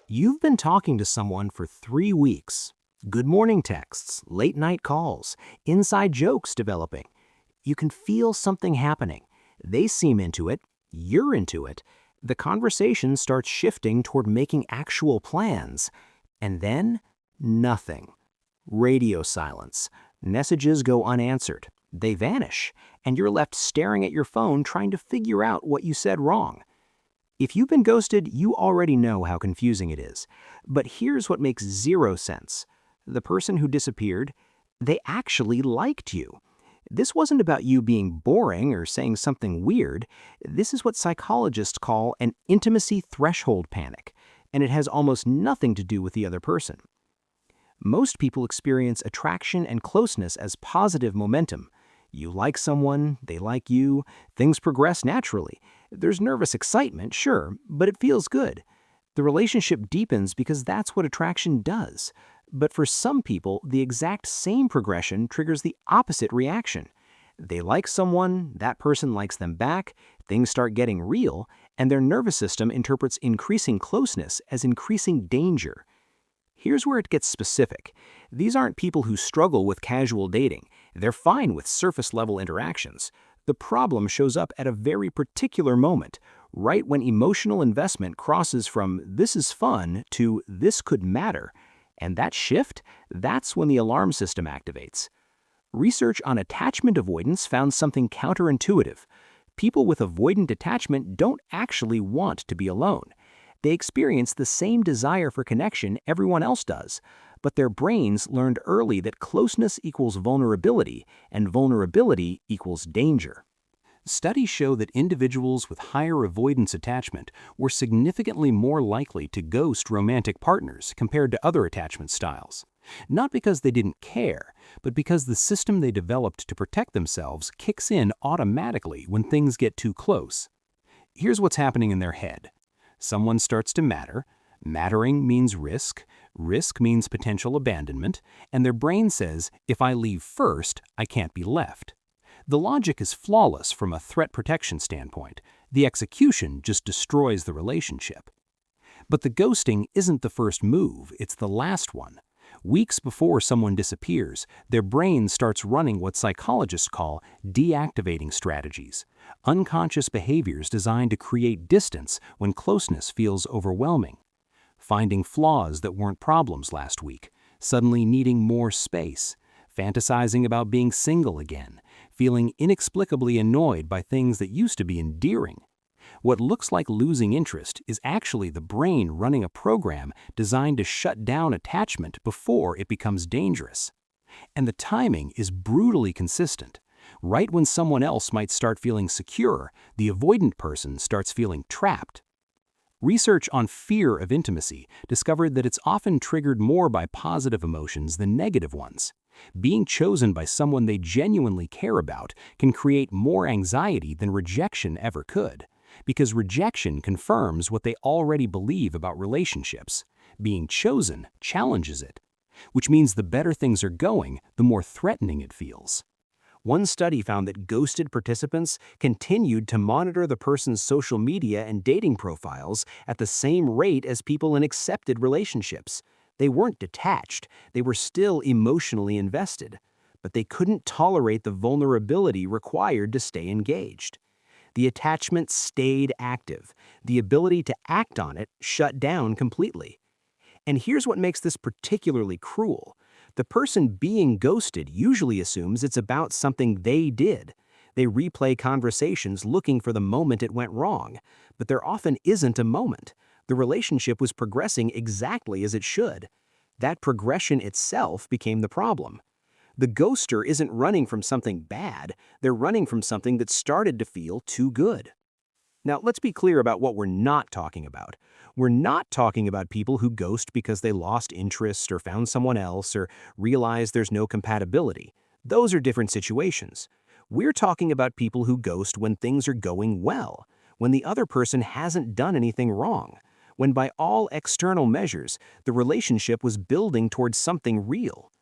You've been talking to someone for 3 weeks. Good morning texts, late night calls, inside jokes developing. You can feel something happening. They seem into it, you're into it. The conversation starts shifting toward making actual plans. And then, nothing. Radio silence. Messages go unanswered. They vanish, and you're left staring at your phone trying to figure out what you said wrong. If you've been ghosted, you already know how confusing it is. But here's what makes zero sense. The person who disappeared, they actually liked you. This wasn't about you being boring or saying something weird. This is what psychologists call an intimacy threshold panic, and it has almost nothing to do with the other person. Most people experience attraction and closeness as positive momentum. You like someone, they like you, things progress naturally. There's nervous excitement, sure, but it feels good. The relationship deepens because that's what attraction does. But for some people, the exact same progression triggers the opposite reaction. They like someone, that person likes them back, things start getting real, and their nervous system interprets increasing closeness as increasing danger. Here's where it gets specific. These aren't people who struggle with casual dating. They're fine with surface-level interactions. The problem shows up at a very particular moment, right when emotional investment crosses from "this is fun" to "this could matter." And that shift, that's when the alarm system activates. Research on attachment avoidance found something counterintuitive. People with avoidant attachment don't actually want to be alone. They experience the same desire for connection everyone else does, but their brains learned early that closeness equals vulnerability, and vulnerability equals danger. Studies show that individuals with higher avoidance attachment were significantly more likely to ghost romantic partners compared to other attachment styles. Not because they didn't care, but because the system they developed to protect themselves kicks in automatically when things get too close. Here's what's happening in their head. Someone starts to matter. Mattering means risk. Risk means potential abandonment. And their brain says, if I leave first, I can't be left. The logic is flawless from a threat protection standpoint. The execution just destroys the relationship. But the ghosting isn't the first move, it's the last one. Weeks before someone disappears, their brain starts running what psychologists call deactivating strategies, unconscious behaviors designed to create distance when closeness feels overwhelming. Finding flaws that weren't problems last week, suddenly needing more space, fantasizing about being single again, feeling inexplicably annoyed by things that used to be endearing. What looks like losing interest is actually the brain running a program designed to shut down attachment before it becomes dangerous. And the timing is brutally consistent. Right when someone else might start feeling secure, the avoidant person starts feeling trapped. Research on fear of intimacy discovered that it's often triggered more by positive emotions than negative ones. Being chosen by someone they genuinely care about can create more anxiety than rejection ever could, because rejection confirms what they already believe about relationships. Being chosen challenges it, which means the better things are going, the more threatening it feels. One study found that ghosted participants continued to monitor the person's social media and dating profiles at the same rate as people in accepted relationships. They weren't detached, they were still emotionally invested, but they couldn't tolerate the vulnerability required to stay engaged. The attachment stayed active. The ability to act on it shut down completely. And here's what makes this particularly cruel. The person being ghosted usually assumes it's about something they did. They replay conversations looking for the moment it went wrong, but there often isn't a moment. The relationship was progressing exactly as it should. That progression itself became the problem. The ghoster isn't running from something bad, they're running from something that started to feel too good. Now, let's be clear about what we're not talking about. We're not talking about people who ghost because they lost interest or found someone else or realized there's no compatibility. Those are different situations. We're talking about people who ghost when things are going well, when the other person hasn't done anything wrong, when by all external measures, the relationship was building towards something real.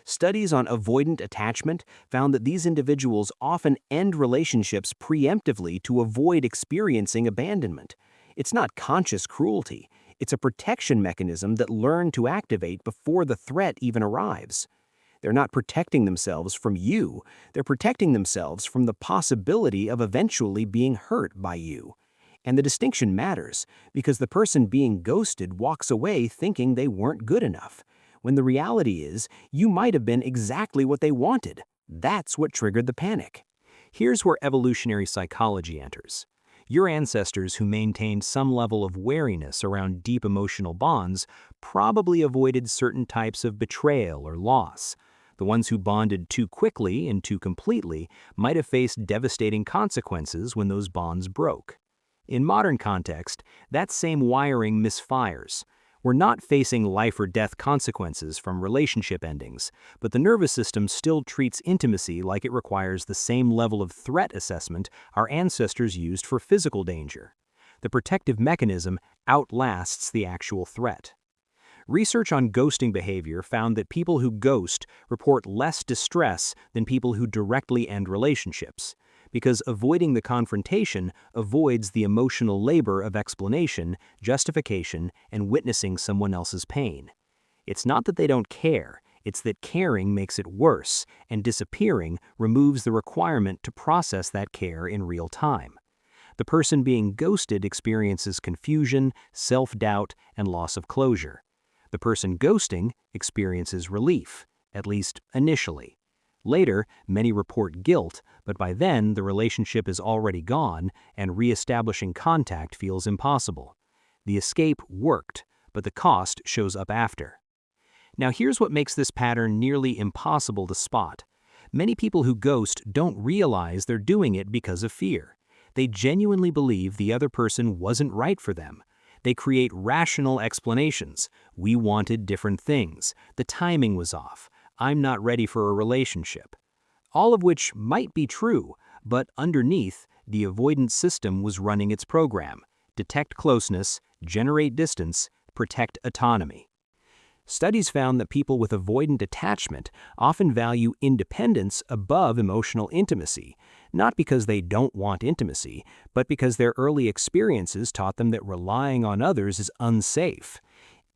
Studies on avoidant attachment found that these individuals often end relationships preemptively to avoid experiencing abandonment. It's not conscious cruelty. It's a protection mechanism that learned to activate before the threat even arrives. They're not protecting themselves from you. They're protecting themselves from the possibility of eventually being hurt by you. And the distinction matters because the person being ghosted walks away thinking they weren't good enough, when the reality is you might have been exactly what they wanted. That's what triggered the panic. Here's where evolutionary psychology enters. Your ancestors who maintained some level of wariness around deep emotional bonds probably avoided certain types of betrayal or loss. The ones who bonded too quickly and too completely might have faced devastating consequences when those bonds broke. In modern context, that same wiring misfires. We're not facing life or death consequences from relationship endings, but the nervous system still treats intimacy like it requires the same level of threat assessment our ancestors used for physical danger. The protective mechanism outlasts the actual threat. Research on ghosting behavior found that people who ghost report less distress than people who directly end relationships, because avoiding the confrontation avoids the emotional labor of explanation, justification, and witnessing someone else's pain. It's not that they don't care, it's that caring makes it worse, and disappearing removes the requirement to process that care in real time. The person being ghosted experiences confusion, self-doubt, and loss of closure. The person ghosting experiences relief, at least initially. Later, many report guilt, but by then the relationship is already gone and re-establishing contact feels impossible. The escape worked, but the cost shows up after. Now here's what makes this pattern nearly impossible to spot. Many people who ghost don't realize they're doing it because of fear. They genuinely believe the other person wasn't right for them. They create rational explanations. We wanted different things. The timing was off. I'm not ready for a relationship. All of which might be true, but underneath, the avoidance system was running its program: detect closeness, generate distance, protect autonomy. Studies found that people with avoidant attachment often value independence above emotional intimacy, not because they don't want intimacy, but because their early experiences taught them that relying on others is unsafe.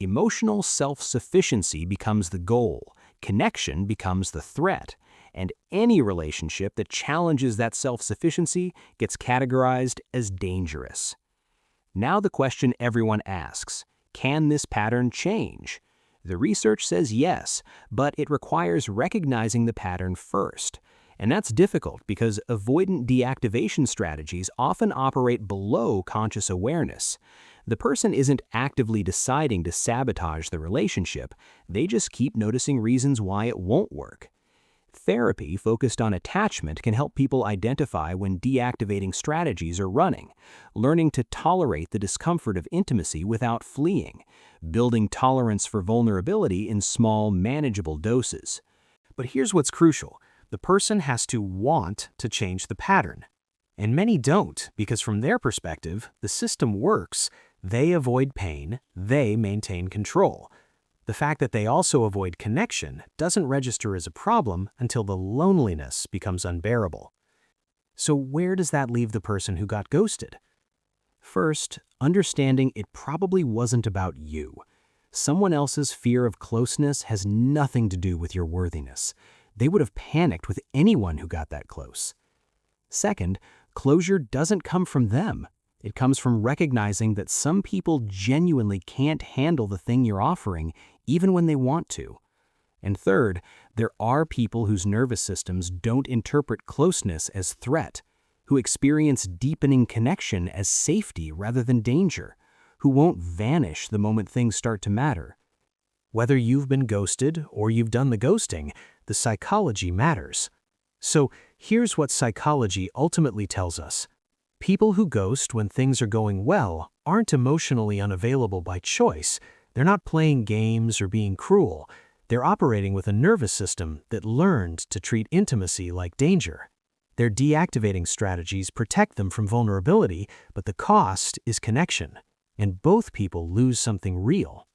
Emotional self-sufficiency becomes the goal, connection becomes the threat, and any relationship that challenges that self-sufficiency gets categorized as dangerous. Now the question everyone asks: can this pattern change? The research says yes, but it requires recognizing the pattern first. And that's difficult because avoidant deactivation strategies often operate below conscious awareness. The person isn't actively deciding to sabotage the relationship, they just keep noticing reasons why it won't work. Therapy focused on attachment can help people identify when deactivating strategies are running, learning to tolerate the discomfort of intimacy without fleeing, building tolerance for vulnerability in small, manageable doses. But here's what's crucial: the person has to want to change the pattern. And many don't, because from their perspective, the system works. They avoid pain, they maintain control. The fact that they also avoid connection doesn't register as a problem until the loneliness becomes unbearable. So where does that leave the person who got ghosted? First, understanding it probably wasn't about you. Someone else's fear of closeness has nothing to do with your worthiness. They would have panicked with anyone who got that close. Second, closure doesn't come from them. It comes from recognizing that some people genuinely can't handle the thing you're offering, even when they want to. And third, there are people whose nervous systems don't interpret closeness as threat, who experience deepening connection as safety rather than danger, who won't vanish the moment things start to matter. Whether you've been ghosted or you've done the ghosting, the psychology matters. So here's what psychology ultimately tells us. People who ghost when things are going well aren't emotionally unavailable by choice. They're not playing games or being cruel. They're operating with a nervous system that learned to treat intimacy like danger. Their deactivating strategies protect them from vulnerability, but the cost is connection. And both people lose something real.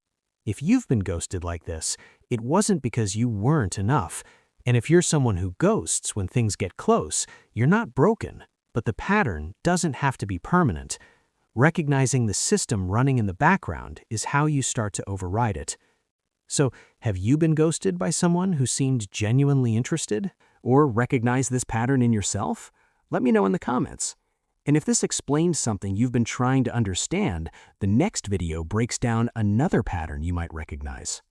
If you've been ghosted like this, it wasn't because you weren't enough. And if you're someone who ghosts when things get close, you're not broken. But the pattern doesn't have to be permanent. Recognizing the system running in the background is how you start to override it. So, have you been ghosted by someone who seemed genuinely interested? Or recognize this pattern in yourself? Let me know in the comments. And if this explains something you've been trying to understand, the next video breaks down another pattern you might recognize.